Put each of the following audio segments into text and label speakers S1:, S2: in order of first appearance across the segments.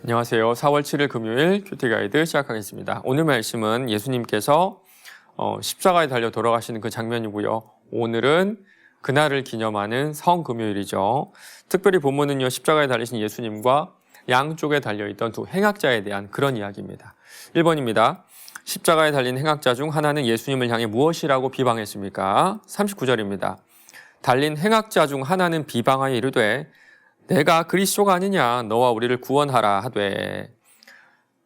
S1: 안녕하세요. 4월 7일 금요일 큐티 가이드 시작하겠습니다. 오늘 말씀은 예수님께서 십자가에 달려 돌아가시는 그 장면이고요. 오늘은 그날을 기념하는 성금요일이죠. 특별히 본문은요, 십자가에 달리신 예수님과 양쪽에 달려있던 두 행악자에 대한 그런 이야기입니다. 1번입니다. 십자가에 달린 행악자 중 하나는 예수님을 향해 무엇이라고 비방했습니까? 39절입니다. 달린 행악자 중 하나는 비방하여 이르되 내가 그리스도가 아니냐, 너와 우리를 구원하라 하되.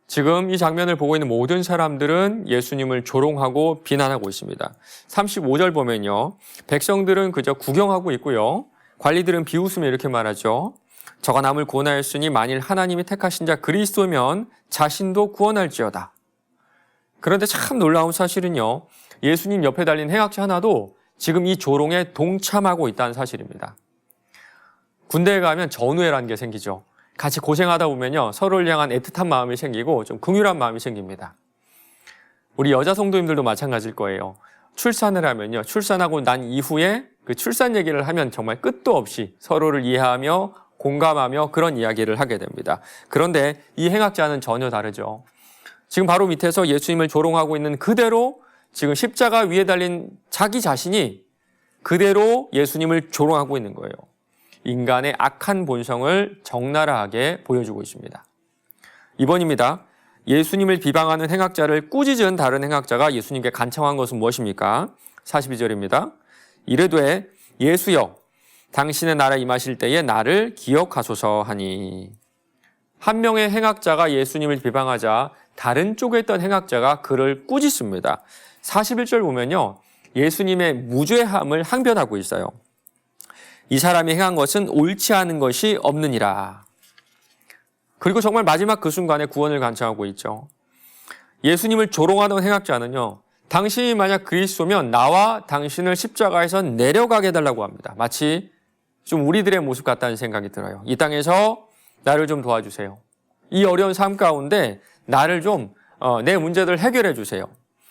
S1: 지금 이 장면을 보고 있는 모든 사람들은 예수님을 조롱하고 비난하고 있습니다. 35절 보면요, 백성들은 그저 구경하고 있고요, 관리들은 비웃으며 이렇게 말하죠. 저가 남을 구원하였으니 만일 하나님이 택하신 자 그리스도면 자신도 구원할지어다. 그런데 참 놀라운 사실은요, 예수님 옆에 달린 행악자 하나도 지금 이 조롱에 동참하고 있다는 사실입니다. 군대에 가면 전우회라는 게 생기죠. 같이 고생하다 보면요, 서로를 향한 애틋한 마음이 생기고 좀 긍휼한 마음이 생깁니다. 우리 여자 성도님들도 마찬가지일 거예요. 출산을 하면요, 출산하고 난 이후에 그 출산 얘기를 하면 정말 끝도 없이 서로를 이해하며 공감하며 그런 이야기를 하게 됩니다. 그런데 이 행악자는 전혀 다르죠. 지금 바로 밑에서 예수님을 조롱하고 있는 그대로 지금 십자가 위에 달린 자기 자신이 그대로 예수님을 조롱하고 있는 거예요. 인간의 악한 본성을 적나라하게 보여주고 있습니다. 2번입니다. 예수님을 비방하는 행악자를 꾸짖은 다른 행악자가 예수님께 간청한 것은 무엇입니까? 42절입니다. 이르되 예수여, 당신의 나라에 임하실 때에 나를 기억하소서 하니. 한 명의 행악자가 예수님을 비방하자 다른 쪽에 있던 행악자가 그를 꾸짖습니다. 41절 보면요, 예수님의 무죄함을 항변하고 있어요. 이 사람이 행한 것은 옳지 않은 것이 없느니라. 그리고 정말 마지막 그 순간에 구원을 간청하고 있죠. 예수님을 조롱하던 행악자는요, 당신이 만약 그리스도면 나와 당신을 십자가에서 내려가게 해달라고 합니다. 마치 좀 우리들의 모습 같다는 생각이 들어요. 이 땅에서 나를 좀 도와주세요. 이 어려운 삶 가운데 나를 좀 내 문제들 해결해 주세요.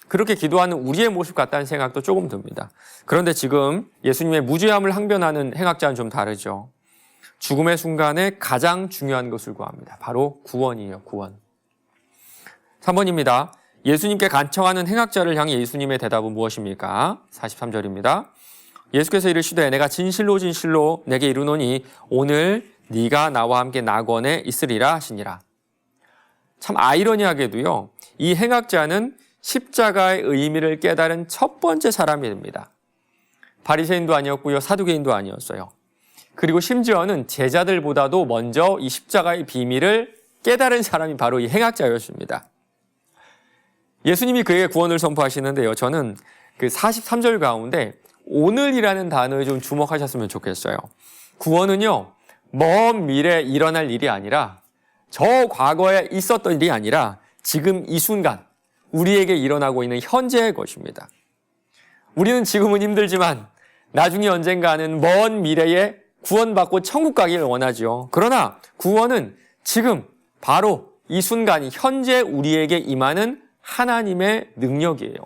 S1: 그렇게 기도하는 우리의 모습 같다는 생각도 조금 듭니다. 그런데 지금 예수님의 무죄함을 항변하는 행악자는 좀 다르죠. 죽음의 순간에 가장 중요한 것을 구합니다. 바로 구원이에요, 구원. 3번입니다. 예수님께 간청하는 행악자를 향해 예수님의 대답은 무엇입니까? 43절입니다. 예수께서 이르시되 내가 진실로 진실로 내게 이르노니 오늘 네가 나와 함께 낙원에 있으리라 하시니라. 참 아이러니하게도요, 이 행악자는 십자가의 의미를 깨달은 첫 번째 사람이 됩니다. 바리새인도 아니었고요, 사두개인도 아니었어요. 그리고 심지어는 제자들보다도 먼저 이 십자가의 비밀을 깨달은 사람이 바로 이 행악자였습니다. 예수님이 그에게 구원을 선포하시는데요, 저는 그 43절 가운데 오늘이라는 단어에 좀 주목하셨으면 좋겠어요. 구원은요, 먼 미래에 일어날 일이 아니라, 저 과거에 있었던 일이 아니라 지금 이 순간 우리에게 일어나고 있는 현재의 것입니다. 우리는 지금은 힘들지만 나중에 언젠가는 먼 미래에 구원받고 천국 가기를 원하죠. 그러나 구원은 지금 바로 이 순간 현재 우리에게 임하는 하나님의 능력이에요.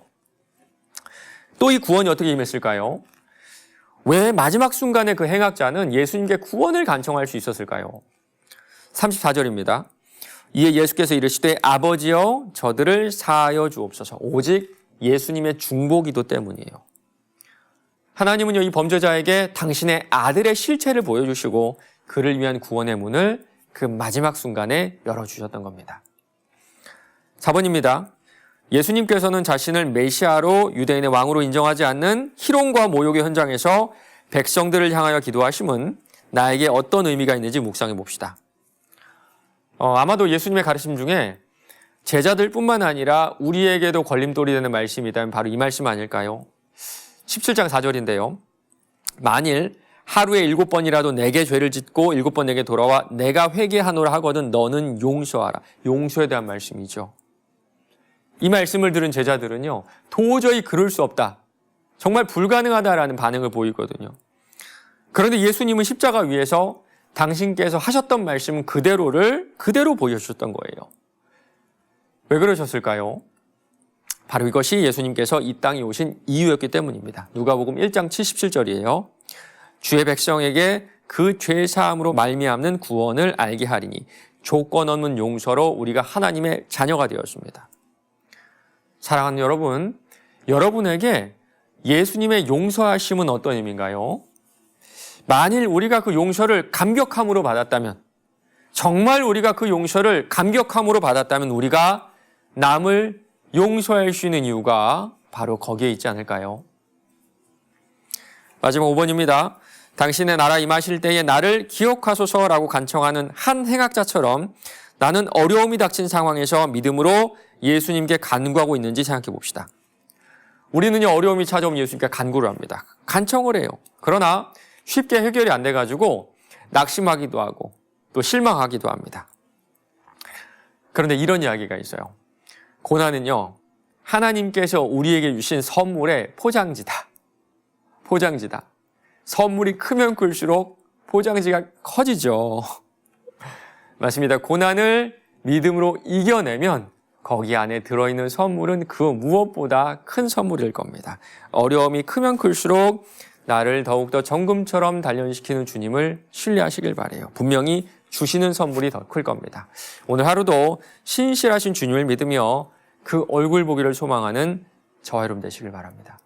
S1: 또 이 구원이 어떻게 임했을까요? 왜 마지막 순간에 그 행악자는 예수님께 구원을 간청할 수 있었을까요? 34절입니다. 이에 예수께서 이르시되 아버지여 저들을 사하여 주옵소서. 오직 예수님의 중보기도 때문이에요. 하나님은요, 이 범죄자에게 당신의 아들의 실체를 보여주시고 그를 위한 구원의 문을 그 마지막 순간에 열어주셨던 겁니다. 4번입니다. 예수님께서는 자신을 메시아로 유대인의 왕으로 인정하지 않는 희롱과 모욕의 현장에서 백성들을 향하여 기도하심은 나에게 어떤 의미가 있는지 묵상해 봅시다. 아마도 예수님의 가르침 중에 제자들뿐만 아니라 우리에게도 걸림돌이 되는 말씀이 있다면 바로 이 말씀 아닐까요? 17장 4절인데요. 만일 하루에 7번이라도 내게 죄를 짓고 7번 내게 돌아와 내가 회개하노라 하거든 너는 용서하라. 용서에 대한 말씀이죠. 이 말씀을 들은 제자들은요, 도저히 그럴 수 없다, 정말 불가능하다라는 반응을 보이거든요. 그런데 예수님은 십자가 위에서 당신께서 하셨던 말씀 그대로 보여주셨던 거예요. 왜 그러셨을까요? 바로 이것이 예수님께서 이 땅에 오신 이유였기 때문입니다. 누가복음 1장 77절이에요. 주의 백성에게 그 죄사함으로 말미암는 구원을 알게 하리니 조건 없는 용서로 우리가 하나님의 자녀가 되었습니다. 사랑하는 여러분, 여러분에게 예수님의 용서하심은 어떤 의미인가요? 만일 우리가 그 용서를 감격함으로 받았다면, 정말 우리가 그 용서를 감격함으로 받았다면 우리가 남을 용서할 수 있는 이유가 바로 거기에 있지 않을까요? 마지막 5번입니다. 당신의 나라 임하실 때에 나를 기억하소서라고 간청하는 한 행악자처럼 나는 어려움이 닥친 상황에서 믿음으로 예수님께 간구하고 있는지 생각해 봅시다. 우리는요, 어려움이 찾아오면 예수님께 간구를 합니다. 간청을 해요. 그러나 쉽게 해결이 안 돼가지고 낙심하기도 하고 또 실망하기도 합니다. 그런데 이런 이야기가 있어요. 고난은요, 하나님께서 우리에게 주신 선물의 포장지다. 포장지다. 선물이 크면 클수록 포장지가 커지죠. 맞습니다. 고난을 믿음으로 이겨내면 거기 안에 들어있는 선물은 그 무엇보다 큰 선물일 겁니다. 어려움이 크면 클수록 나를 더욱더 정금처럼 단련시키는 주님을 신뢰하시길 바라요. 분명히 주시는 선물이 더 클 겁니다. 오늘 하루도 신실하신 주님을 믿으며 그 얼굴 보기를 소망하는 저와 여러분 되시길 바랍니다.